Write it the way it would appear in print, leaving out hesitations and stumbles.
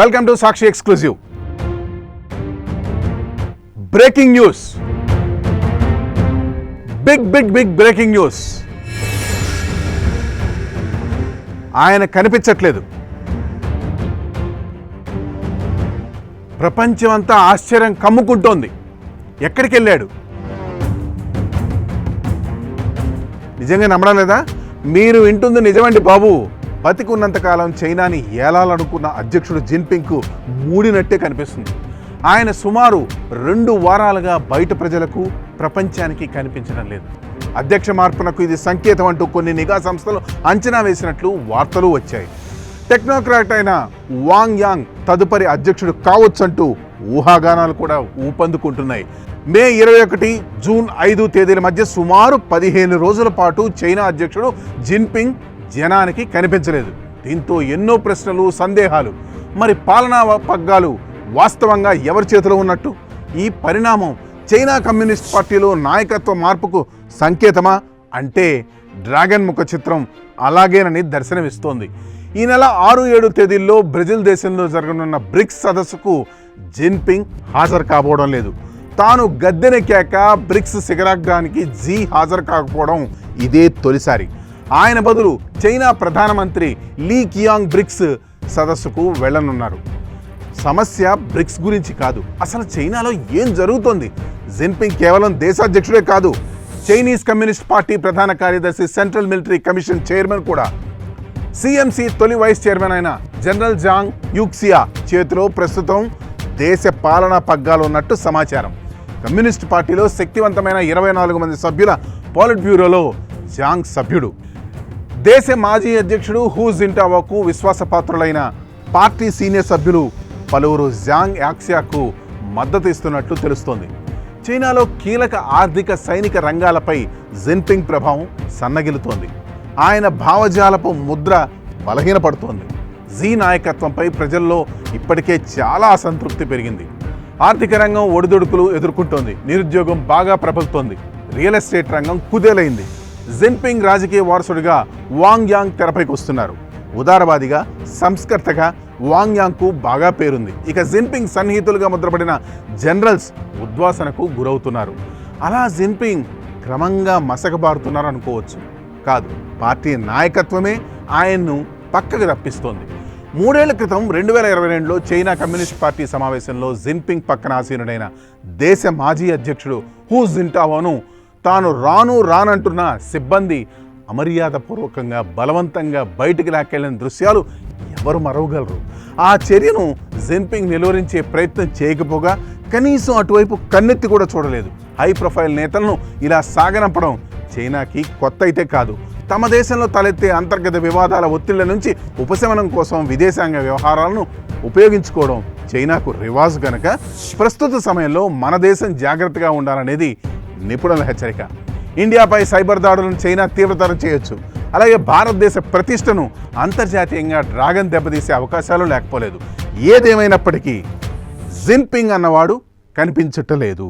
Welcome to Sakshi exclusive. Breaking news, big breaking news. ఆయన కనిపించట్లేదు. ప్రపంచమంతా ఆశ్చర్యం కమ్ముకుంటోంది. ఎక్కడికి వెళ్ళాడు? నిజంగా నమ్మడం లేదా? మీరు వింటుంది నిజమండి బాబు. బతికున్నంతకాలం చైనాని ఏలాలనుకున్న అధ్యక్షుడు జిన్పింగ్కు మూడినట్టే కనిపిస్తుంది. ఆయన సుమారు 2 వారాలుగా బయట ప్రజలకు, ప్రపంచానికి కనిపించడం లేదు. అధ్యక్ష మార్పునకు ఇది సంకేతం అంటూ కొన్ని నిఘా సంస్థలు అంచనా వేసినట్లు వార్తలు వచ్చాయి. టెక్నోక్రాట్ అయిన వాంగ్ యాంగ్ తదుపరి అధ్యక్షుడు కావచ్చంటూ ఊహాగానాలు కూడా ఊపందుకుంటున్నాయి. మే 21, జూన్ 5 తేదీల మధ్య సుమారు 15 రోజుల పాటు చైనా అధ్యక్షుడు జిన్పింగ్ జనానికి కనిపించలేదు. దీంతో ఎన్నో ప్రశ్నలు, సందేహాలు. మరి పాలనా పగ్గాలు వాస్తవంగా ఎవరి చేతిలో ఉన్నట్టు? ఈ పరిణామం చైనా కమ్యూనిస్ట్ పార్టీలో నాయకత్వ మార్పుకు సంకేతమా అంటే డ్రాగన్ ముఖ చిత్రం అలాగేనని దర్శనమిస్తోంది. ఈ నెల 6-7 తేదీల్లో బ్రెజిల్ దేశంలో జరగనున్న బ్రిక్స్ సదస్సుకు జిన్పింగ్ హాజరు కాబోవడం లేదు. తాను గద్దెనెక్కాక బ్రిక్స్ శిఖరాగ్రానికి జీ హాజరు కాకపోవడం ఇదే తొలిసారి. ఆయన బదులు చైనా ప్రధానమంత్రి లీ కియాంగ్ బ్రిక్స్ సదస్సుకు వెళ్లనున్నారు. సమస్య బ్రిక్స్ గురించి కాదు, అసలు చైనాలో ఏం జరుగుతోంది? జిన్పింగ్ కేవలం దేశాధ్యక్షుడే కాదు, చైనీస్ కమ్యూనిస్ట్ పార్టీ ప్రధాన కార్యదర్శి, సెంట్రల్ మిలిటరీ కమిషన్ చైర్మన్ కూడా. సిఎంసి తొలి వైస్ చైర్మన్ అయిన జనరల్ జాంగ్ యూక్సియా చేతిలో ప్రస్తుతం దేశ పాలనా పగ్గాలు ఉన్నట్టు సమాచారం. కమ్యూనిస్ట్ పార్టీలో శక్తివంతమైన 24 మంది సభ్యుల పాలిట్ బ్యూరోలో జాంగ్ సభ్యుడు. దేశ మాజీ అధ్యక్షుడు హూ జింటావోకు విశ్వాసపాత్రులైన పార్టీ సీనియర్ సభ్యులు పలువురు జాంగ్ యాక్సియాకు మద్దతు ఇస్తున్నట్లు తెలుస్తోంది. చైనాలో కీలక ఆర్థిక, సైనిక రంగాలపై జిన్పింగ్ ప్రభావం సన్నగిలుతోంది. ఆయన భావజాలపు ముద్ర బలహీనపడుతోంది. జీ నాయకత్వంపై ప్రజల్లో ఇప్పటికే చాలా అసంతృప్తి పెరిగింది. ఆర్థిక రంగం ఒడిదుడుకులు ఎదుర్కొంటోంది. నిరుద్యోగం బాగా ప్రబలుతోంది. రియల్ ఎస్టేట్ రంగం కుదేలైంది. జిన్పింగ్ రాజకీయ వారసుడిగా వాంగ్ యాంగ్ తెరపైకి వస్తున్నారు. ఉదారవాదిగా, సంస్కర్తగా వాంగ్ యాంగ్కు బాగా పేరుంది. ఇక జిన్పింగ్ సన్నిహితులుగా ముద్రపడిన జనరల్స్ ఉద్వాసనకు గురవుతున్నారు. అలా జిన్పింగ్ క్రమంగా మసకబారుతున్నారు అనుకోవచ్చు. కాదు, పార్టీ నాయకత్వమే ఆయన్ను పక్కకు తప్పిస్తోంది. 3 ఏళ్ల క్రితం 2022లో చైనా కమ్యూనిస్ట్ పార్టీ సమావేశంలో జిన్పింగ్ పక్కన ఆసీనుడైన దేశ మాజీ అధ్యక్షుడు హూ జింటావోను తాను రానంటున్న సిబ్బంది అమర్యాదపూర్వకంగా బలవంతంగా బయటికి లాక్కెళ్లిన దృశ్యాలు ఎవరు మరవగలరు? ఆ చర్యను జిన్పింగ్ నిలువరించే ప్రయత్నం చేయకపోగా కనీసం అటువైపు కన్నెత్తి కూడా చూడలేదు. హై ప్రొఫైల్ నేతలను ఇలా సాగనంపడం చైనాకి కొత్త అయితే కాదు. తమ దేశంలో తలెత్తే అంతర్గత వివాదాల ఒత్తిళ్ల నుంచి ఉపశమనం కోసం విదేశాంగ వ్యవహారాలను ఉపయోగించుకోవడం చైనాకు రివాజు గనక ప్రస్తుత సమయంలో మన దేశం జాగ్రత్తగా ఉండాలనేది నిపుణుల హెచ్చరిక. ఇండియాపై సైబర్ దాడులను చైనా తీవ్రతరం చేయొచ్చు. అలాగే భారతదేశ ప్రతిష్టను అంతర్జాతీయంగా డ్రాగన్ దెబ్బతీసే అవకాశాలు లేకపోలేదు. ఏదేమైనప్పటికీ జిన్పింగ్ అన్నవాడు కనిపించట్లేదు.